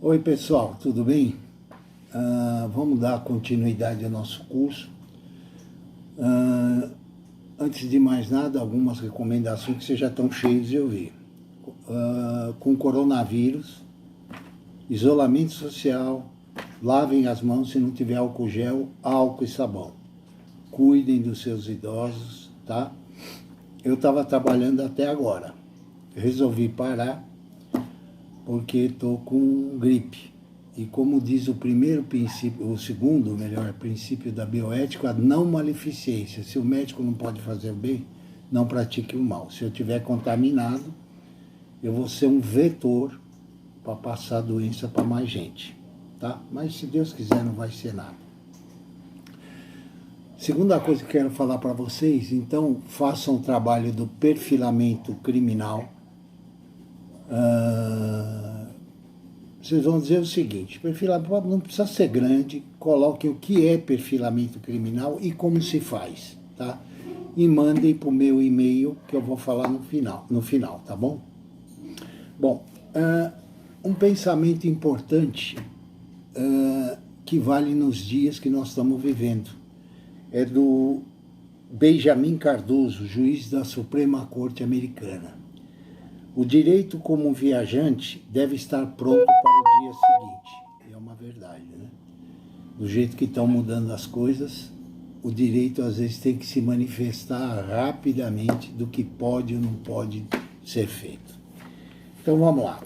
Oi pessoal, tudo bem? Vamos dar continuidade ao nosso curso. Antes de mais nada, algumas recomendações que vocês já estão cheios de ouvir. Com coronavírus, isolamento social, lavem as mãos se não tiver álcool gel, álcool e sabão. Cuidem dos seus idosos, tá? Eu estava trabalhando até agora. Resolvi parar porque estou com gripe. E como diz o primeiro princípio, o segundo, melhor, princípio da bioética, a não maleficência. Se o médico não pode fazer o bem, não pratique o mal. Se eu estiver contaminado, eu vou ser um vetor para passar a doença para mais gente, tá? Mas se Deus quiser, não vai ser nada. Segunda coisa que eu quero falar para vocês, então, façam o trabalho do perfilamento criminal. Vocês vão dizer o seguinte: perfilamento não precisa ser grande, coloquem o que é perfilamento criminal e como se faz, tá? E mandem para o meu e-mail que eu vou falar no final, tá bom? Bom, um pensamento importante que vale nos dias que nós estamos vivendo é do Benjamin Cardoso, juiz da Suprema Corte Americana. O direito como viajante deve estar pronto para o dia seguinte. É uma verdade, né? Do jeito que estão mudando as coisas, o direito às vezes tem que se manifestar rapidamente do que pode ou não pode ser feito. Então vamos lá.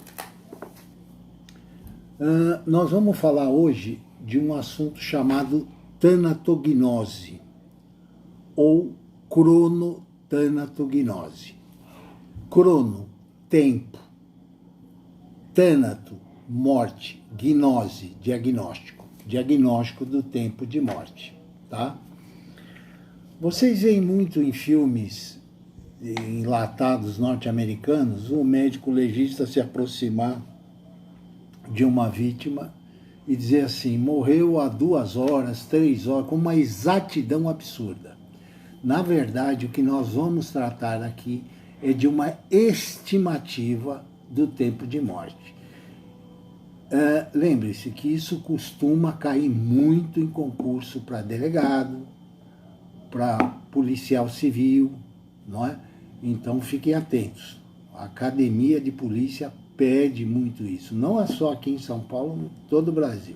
Nós vamos falar hoje de um assunto chamado tanatognose ou cronotanatognose. Crono, tempo, tânato, morte, gnose, diagnóstico, diagnóstico do tempo de morte, tá? Vocês veem muito em filmes enlatados norte-americanos o médico legista se aproximar de uma vítima e dizer assim: morreu há 2 horas, 3 horas, com uma exatidão absurda. Na verdade, o que nós vamos tratar aqui é de uma estimativa do tempo de morte. Lembre-se que isso costuma cair muito em concurso para delegado, para policial civil, não é? Então fiquem atentos. A academia de polícia pede muito isso. Não é só aqui em São Paulo, em todo o Brasil.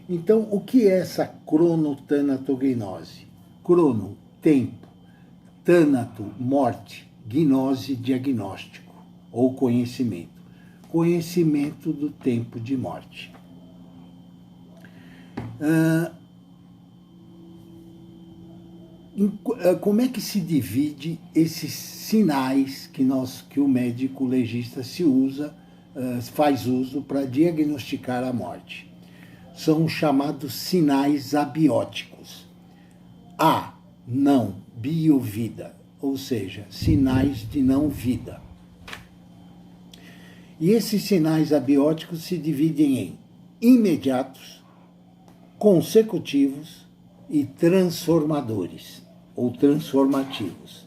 Então, o que é essa cronotanatognose? Crono, tempo, tânato, morte, gnose, diagnóstico ou conhecimento. Conhecimento do tempo de morte. Como é que se divide esses sinais que o médico legista faz uso para diagnosticar a morte? São os chamados sinais abióticos. A, não, biovida, ou seja, sinais de não vida. E esses sinais abióticos se dividem em imediatos, consecutivos e transformadores, ou transformativos.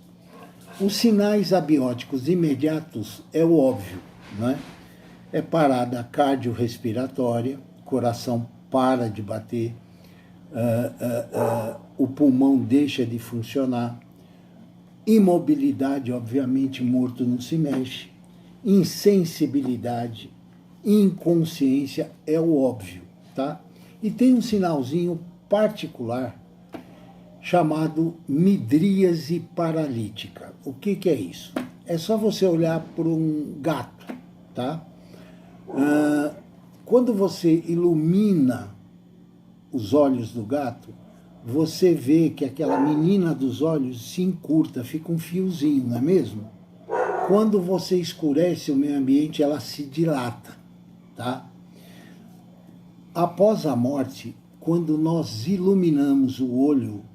Os sinais abióticos imediatos é o óbvio, não é? É parada cardiorrespiratória, coração para de bater, o pulmão deixa de funcionar, imobilidade, obviamente morto não se mexe, insensibilidade, inconsciência é o óbvio, tá? E tem um sinalzinho particular chamado midríase paralítica. O que é isso? É só você olhar para um gato, tá? Quando você ilumina os olhos do gato, você vê que aquela menina dos olhos se encurta, fica um fiozinho, não é mesmo? Quando você escurece o meio ambiente, ela se dilata, tá? Após a morte, quando nós iluminamos o olho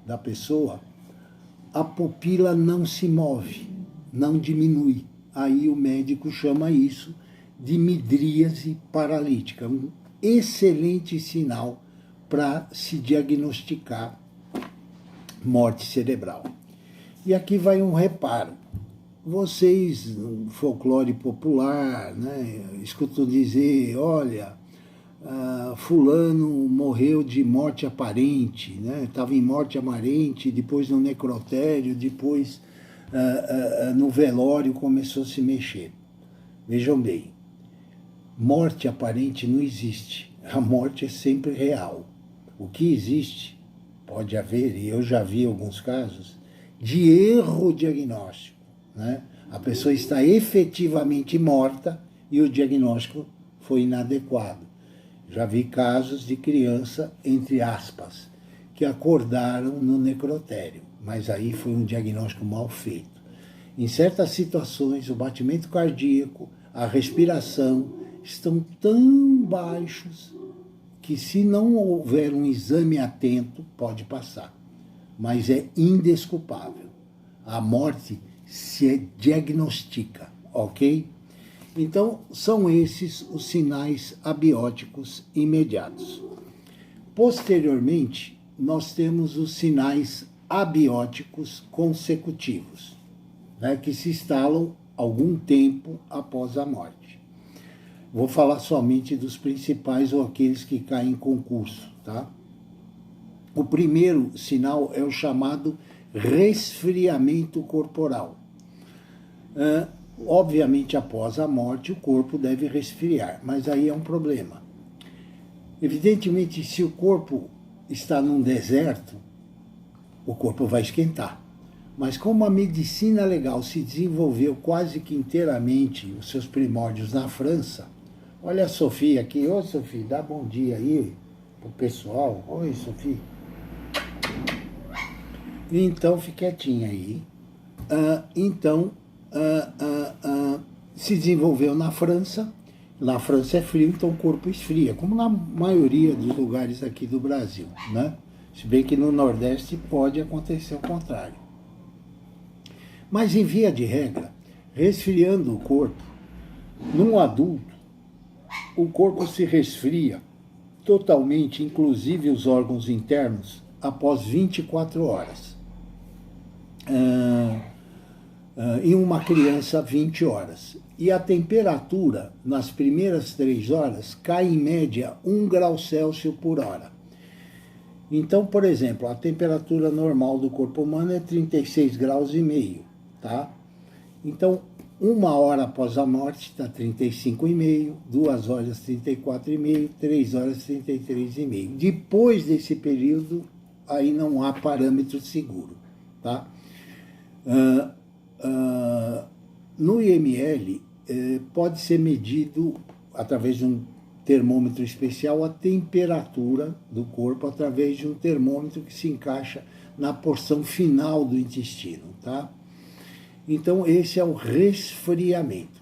da pessoa, a pupila não se move, não diminui. Aí o médico chama isso de midríase paralítica, um excelente sinal para se diagnosticar morte cerebral. E aqui vai um reparo. vocês, no folclore popular, né, escutam dizer, olha, fulano morreu de morte aparente, né? Estava em morte aparente, depois no necrotério, depois no velório começou a se mexer. Vejam bem, morte aparente não existe. A morte é sempre real. O que existe, pode haver, e eu já vi alguns casos, de erro diagnóstico, né? A pessoa está efetivamente morta e o diagnóstico foi inadequado. Já vi casos de criança, entre aspas, que acordaram no necrotério, mas aí foi um diagnóstico mal feito. Em certas situações, o batimento cardíaco, a respiração estão tão baixos que, se não houver um exame atento, pode passar. Mas é indesculpável. A morte se diagnostica, ok? Então, são esses os sinais abióticos imediatos. Posteriormente, nós temos os sinais abióticos consecutivos, né, que se instalam algum tempo após a morte. Vou falar somente dos principais ou aqueles que caem em concurso, tá? O primeiro sinal é o chamado resfriamento corporal. Obviamente, após a morte, o corpo deve resfriar, mas aí é um problema. Evidentemente, se o corpo está num deserto, o corpo vai esquentar. Mas como a medicina legal se desenvolveu quase que inteiramente, os seus primórdios na França, olha a Sofia aqui. Ô, Sofia, dá bom dia aí pro pessoal. Oi, Sofia. Então, fique quietinha aí. Se desenvolveu na França. Na França é frio, então o corpo esfria, como na maioria dos lugares aqui do Brasil, né? Se bem que no Nordeste pode acontecer o contrário. Mas, em via de regra, resfriando o corpo, num adulto, o corpo se resfria totalmente, inclusive os órgãos internos, após 24 horas. Em uma criança, 20 horas. E a temperatura, nas primeiras 3 horas, cai em média 1 grau Celsius por hora. Então, por exemplo, a temperatura normal do corpo humano é 36 graus e meio, tá? Então, 1 hora após a morte está 35,5, 2 horas 34,5, 3 horas 33,5. Depois desse período, aí não há parâmetro seguro, tá? No IML, pode ser medido, através de um termômetro especial, a temperatura do corpo, através de um termômetro que se encaixa na porção final do intestino, tá? Então, esse é o resfriamento.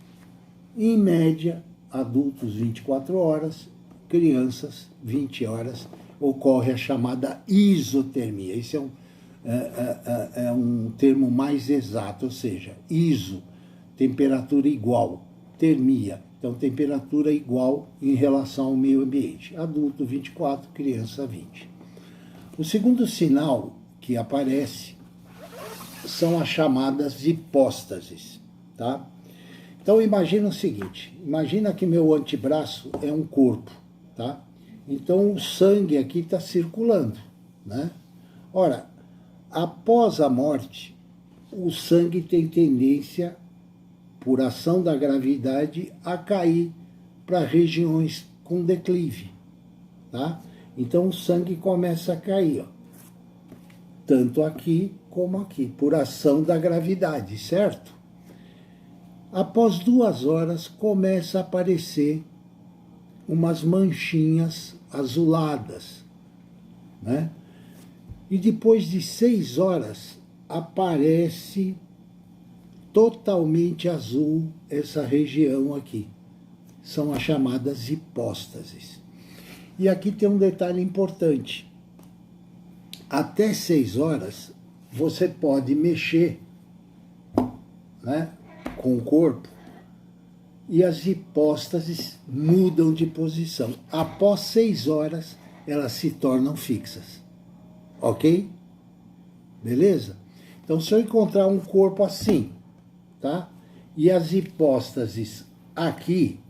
Em média, adultos 24 horas, crianças 20 horas, ocorre a chamada isotermia. Esse é um termo mais exato, ou seja, iso, temperatura igual, termia, então temperatura igual em relação ao meio ambiente. Adulto 24, criança 20. O segundo sinal que aparece são as chamadas hipóstases, tá? Então imagina o seguinte, imagina que meu antebraço é um corpo, tá? Então o sangue aqui está circulando, né? Ora, após a morte, o sangue tem tendência, por ação da gravidade, a cair para regiões com declive, tá? Então o sangue começa a cair, ó, tanto aqui como aqui, por ação da gravidade, certo? Após 2 horas, começa a aparecer umas manchinhas azuladas, né? E depois de 6 horas, aparece totalmente azul essa região aqui. São as chamadas hipóstases. E aqui tem um detalhe importante. Até 6 horas, você pode mexer, né, com o corpo e as hipóstases mudam de posição. Após 6 horas, elas se tornam fixas. Ok? Beleza? Então, se eu encontrar um corpo assim, tá? E as hipóstases aqui,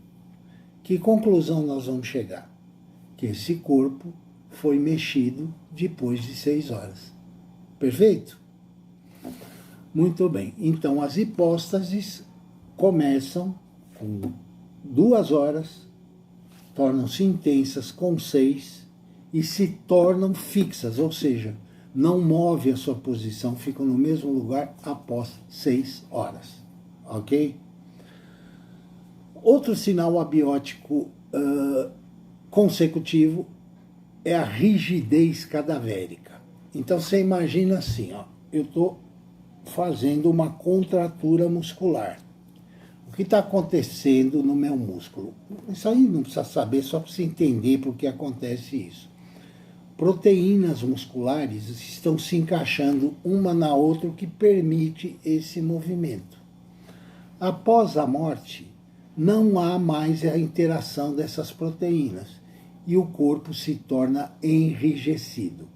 que conclusão nós vamos chegar? Que esse corpo foi mexido depois de 6 horas. Perfeito? Muito bem. Então, as hipóstases começam com 2 horas, tornam-se intensas com 6 e se tornam fixas, ou seja, não move a sua posição, ficam no mesmo lugar após 6 horas. Ok? Outro sinal abiótico consecutivo é a rigidez cadavérica. Então você imagina assim, ó, eu estou fazendo uma contratura muscular. O que está acontecendo no meu músculo? Isso aí não precisa saber, só para você entender por que acontece isso. Proteínas musculares estão se encaixando uma na outra, o que permite esse movimento. Após a morte, não há mais a interação dessas proteínas e o corpo se torna enrijecido.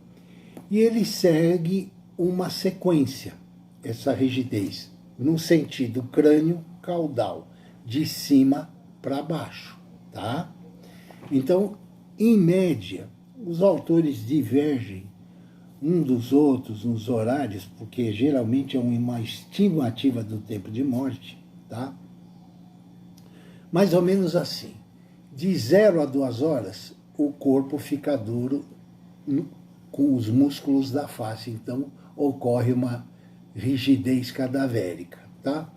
E ele segue uma sequência, essa rigidez, no sentido crânio-caudal, de cima para baixo, tá? Então, em média, os autores divergem um dos outros nos horários, porque geralmente é uma estimativa do tempo de morte, tá? Mais ou menos assim, de 0 a 2 horas, o corpo fica duro com os músculos da face, então ocorre uma rigidez cadavérica, tá?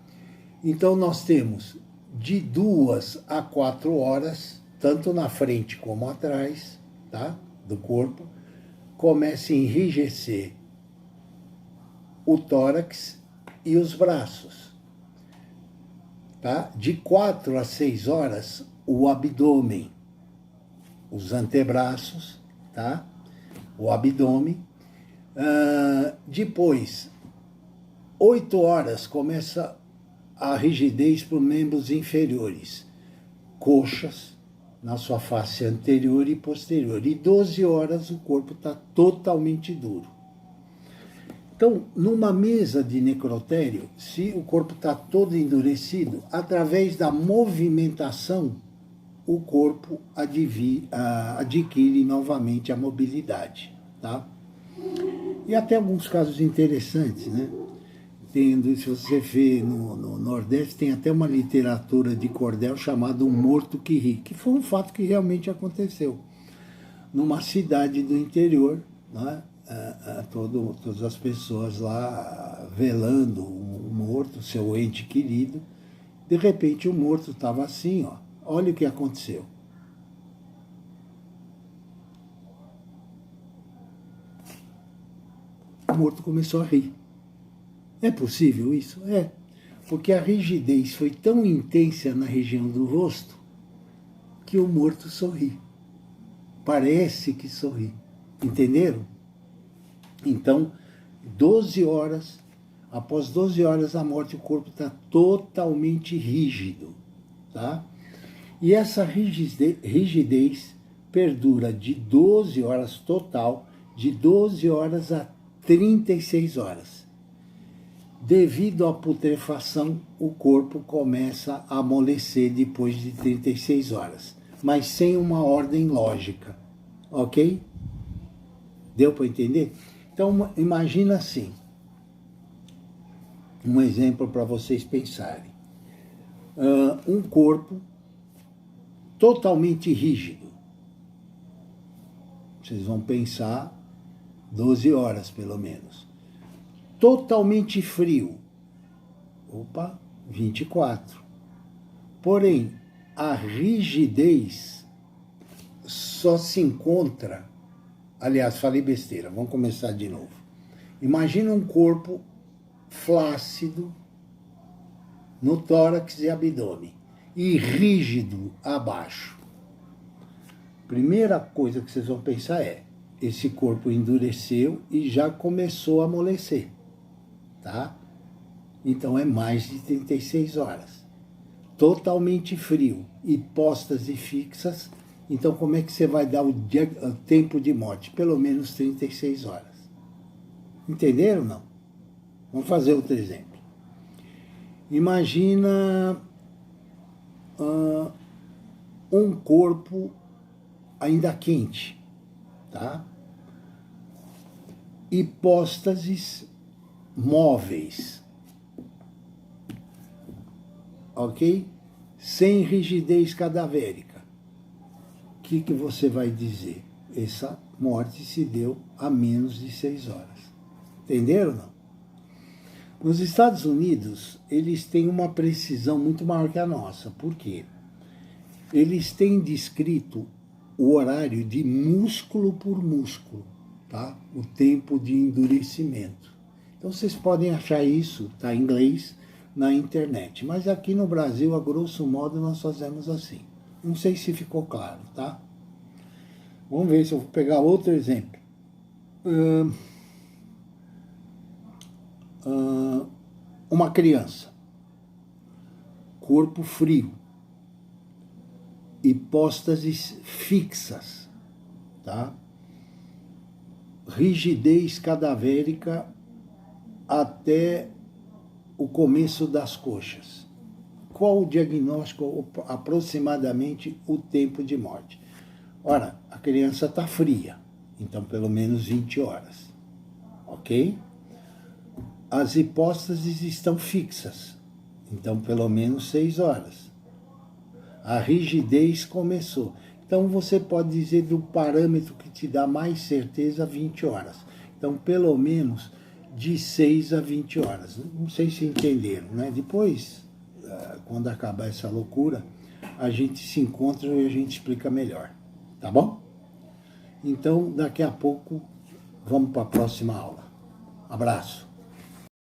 Então nós temos de 2 a 4 horas, tanto na frente como atrás, tá? Do corpo, começa a enrijecer o tórax e os braços. Tá? De 4 a 6 horas, o abdômen, os antebraços, tá? O abdômen. Depois, 8 horas, começa a rigidez para os membros inferiores, coxas, na sua face anterior e posterior. E 12 horas o corpo está totalmente duro. Então, numa mesa de necrotério, se o corpo está todo endurecido, através da movimentação, o corpo adquire novamente a mobilidade. Tá? E até alguns casos interessantes, né? Se você vê no Nordeste, tem até uma literatura de cordel chamada Um Morto que Ri, que foi um fato que realmente aconteceu. Numa cidade do interior, né? Todas as pessoas lá velando o morto, seu ente querido. De repente o morto estava assim, ó. Olha o que aconteceu. O morto começou a rir. É possível isso? É. Porque a rigidez foi tão intensa na região do rosto que o morto sorri. Parece que sorri. Entenderam? Então, 12 horas, após 12 horas da morte, o corpo está totalmente rígido. Tá? E essa rigidez perdura de 12 horas total, de 12 horas a 36 horas. Devido à putrefação, o corpo começa a amolecer depois de 36 horas, mas sem uma ordem lógica, ok? Deu para entender? Então, imagina assim, um exemplo para vocês pensarem. Um corpo totalmente rígido. Vocês vão pensar 12 horas, pelo menos. Totalmente frio. 24. Porém, a rigidez só se encontra... Aliás, falei besteira, vamos começar de novo. Imagina um corpo flácido no tórax e abdômen e rígido abaixo. Primeira coisa que vocês vão pensar é: esse corpo endureceu e já começou a amolecer. Tá? Então é mais de 36 horas. Totalmente frio, hipóstase fixas. Então como é que você vai dar o tempo de morte? Pelo menos 36 horas. Entenderam ou não? Vamos fazer outro exemplo. Imagina um corpo ainda quente, tá? Hipóstases móveis, ok? Sem rigidez cadavérica. O que você vai dizer? Essa morte se deu a menos de 6 horas. Entenderam ou não? Nos Estados Unidos, eles têm uma precisão muito maior que a nossa. Por quê? Eles têm descrito o horário de músculo por músculo, tá? O tempo de endurecimento. Então vocês podem achar isso, tá, em inglês, na internet. Mas aqui no Brasil, a grosso modo, nós fazemos assim. Não sei se ficou claro, tá? Vamos ver se eu vou pegar outro exemplo. Uma criança, corpo frio, hipóstases fixas, tá? Rigidez cadavérica até o começo das coxas. Qual o diagnóstico, aproximadamente o tempo de morte? Ora, a criança está fria, então pelo menos 20 horas, ok? As hipóstases estão fixas, então pelo menos 6 horas. A rigidez começou. Então você pode dizer do parâmetro que te dá mais certeza 20 horas. Então pelo menos de 6 a 20 horas. Não sei se entenderam, né? Depois, quando acabar essa loucura, a gente se encontra e a gente explica melhor. Tá bom? Então, daqui a pouco, vamos para a próxima aula. Abraço.